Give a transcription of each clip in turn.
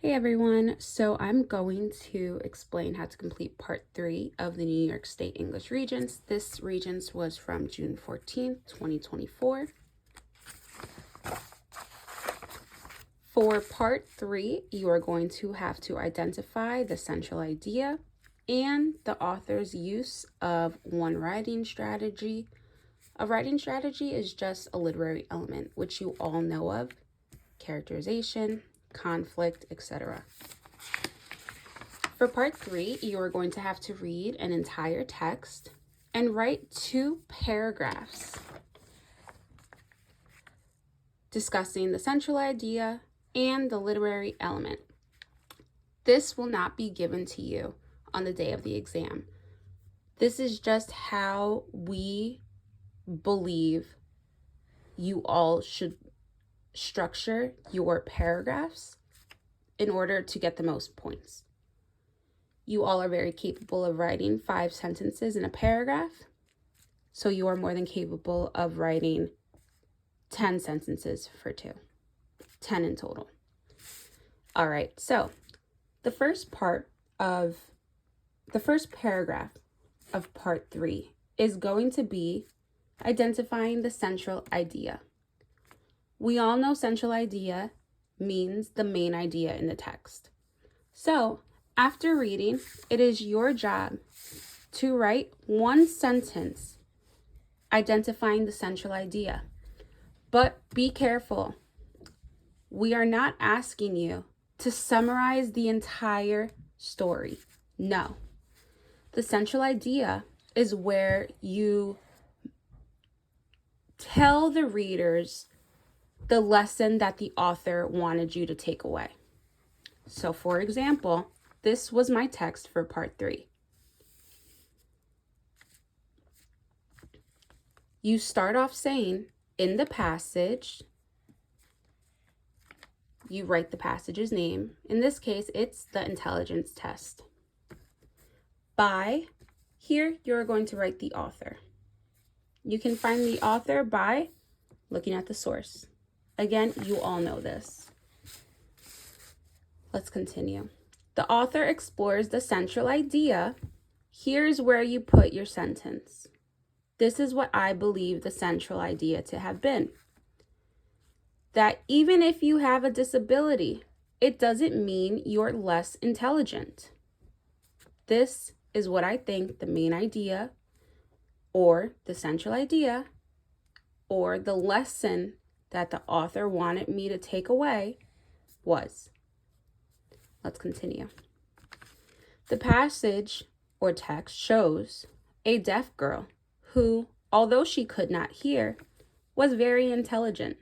Hey everyone, so I'm going to explain how to complete part 3 of the New York State English Regents. This Regents was from June 14th, 2024. For part 3, you are going to have to identify the central idea and the author's use of one writing strategy. A writing strategy is just a literary element, which you all know of: characterization, conflict, etc. For part 3, you are going to have to read an entire text and write 2 paragraphs discussing the central idea and the literary element. This will not be given to you on the day of the exam. This is just how we believe you all should structure your paragraphs in order to get the most points. You all are very capable of writing 5 sentences in a paragraph, so you are more than capable of writing 10 sentences for 2, 10 in total. All right, so the first paragraph of part 3 is going to be identifying the central idea. We all know central idea means the main idea in the text. So after reading, it is your job to write 1 sentence identifying the central idea. But be careful. We are not asking you to summarize the entire story. No. The central idea is where you tell the readers the lesson that the author wanted you to take away. So, for example, this was my text for part 3. You start off saying, in the passage, you write the passage's name. In this case, it's the intelligence test. By, here you're going to write the author. You can find the author by looking at the source. Again, you all know this. Let's continue. The author explores the central idea. Here's where you put your sentence. This is what I believe the central idea to have been. That even if you have a disability, it doesn't mean you're less intelligent. This is what I think the main idea, or the central idea, or the lesson that the author wanted me to take away was. Let's continue. The passage or text shows a deaf girl who, although she could not hear, was very intelligent.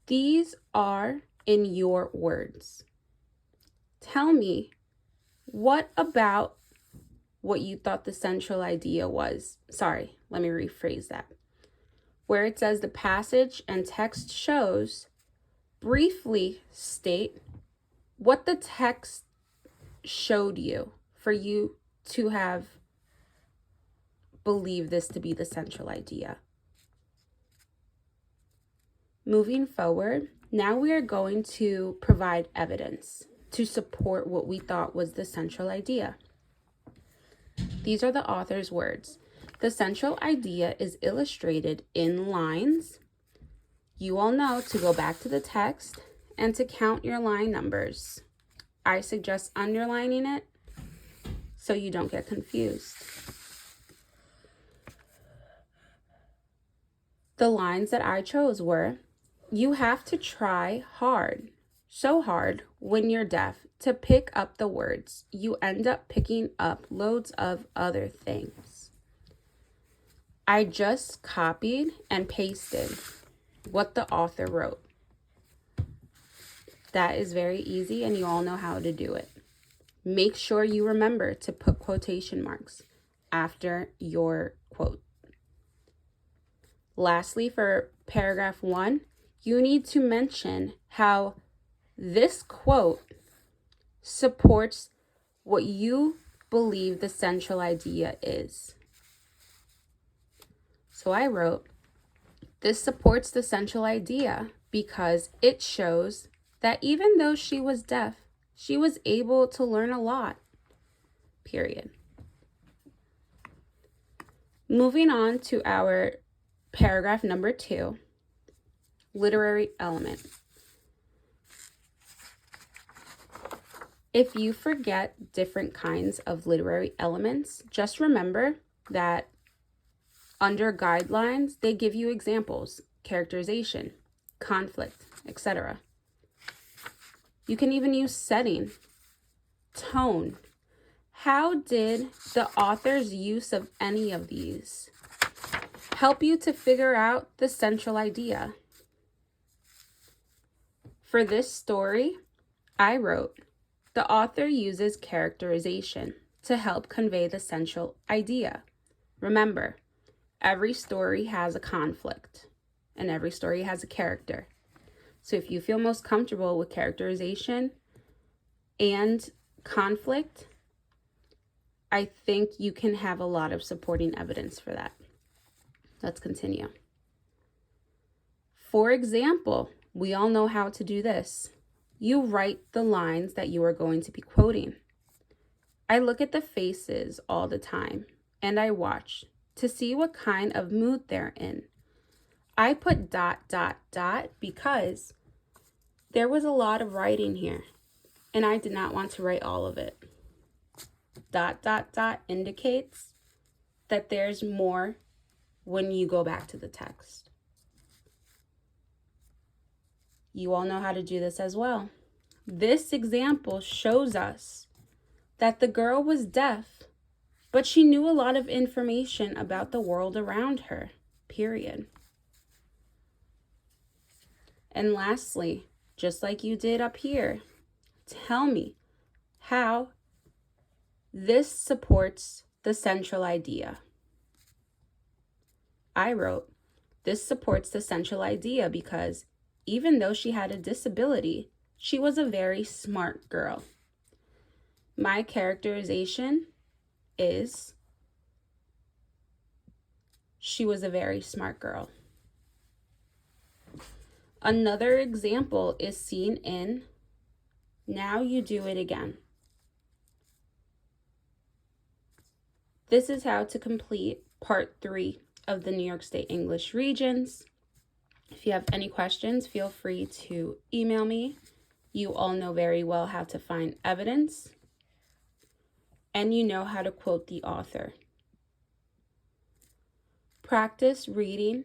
These are in your words. Tell me, what about what you thought the central idea was? Sorry, let me rephrase that. Where it says the passage and text shows, briefly state what the text showed you for you to have believed this to be the central idea. Moving forward, now we are going to provide evidence to support what we thought was the central idea. These are the author's words. The central idea is illustrated in lines. You all know to go back to the text and to count your line numbers. I suggest underlining it so you don't get confused. The lines that I chose were, you have to try hard, so hard when you're deaf to pick up the words. You end up picking up loads of other things. I just copied and pasted what the author wrote. That is very easy and you all know how to do it. Make sure you remember to put quotation marks after your quote. Lastly, for paragraph 1, you need to mention how this quote supports what you believe the central idea is. So I wrote, this supports the central idea because it shows that even though she was deaf, she was able to learn a lot, period. Moving on to our paragraph number 2, literary element. If you forget different kinds of literary elements, just remember that under guidelines, they give you examples, characterization, conflict, etc. You can even use setting, tone. How did the author's use of any of these help you to figure out the central idea? For this story, I wrote, the author uses characterization to help convey the central idea. Remember, every story has a conflict and every story has a character. So if you feel most comfortable with characterization and conflict, I think you can have a lot of supporting evidence for that. Let's continue. For example, we all know how to do this. You write the lines that you are going to be quoting. I look at the faces all the time and I watch to see what kind of mood they're in. I put ... because there was a lot of writing here and I did not want to write all of it. ... indicates that there's more when you go back to the text. You all know how to do this as well. This example shows us that the girl was deaf, but she knew a lot of information about the world around her, period. And lastly, just like you did up here, tell me how this supports the central idea. I wrote, this supports the central idea because even though she had a disability, she was a very smart girl. My characterization is she was a very smart girl. Another example is seen in Now You Do It Again. This is how to complete part 3 of the New York State English Regents. If you have any questions, feel free to email me. You all know very well how to find evidence, and you know how to quote the author. Practice reading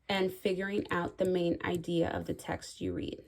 and figuring out the main idea of the text you read.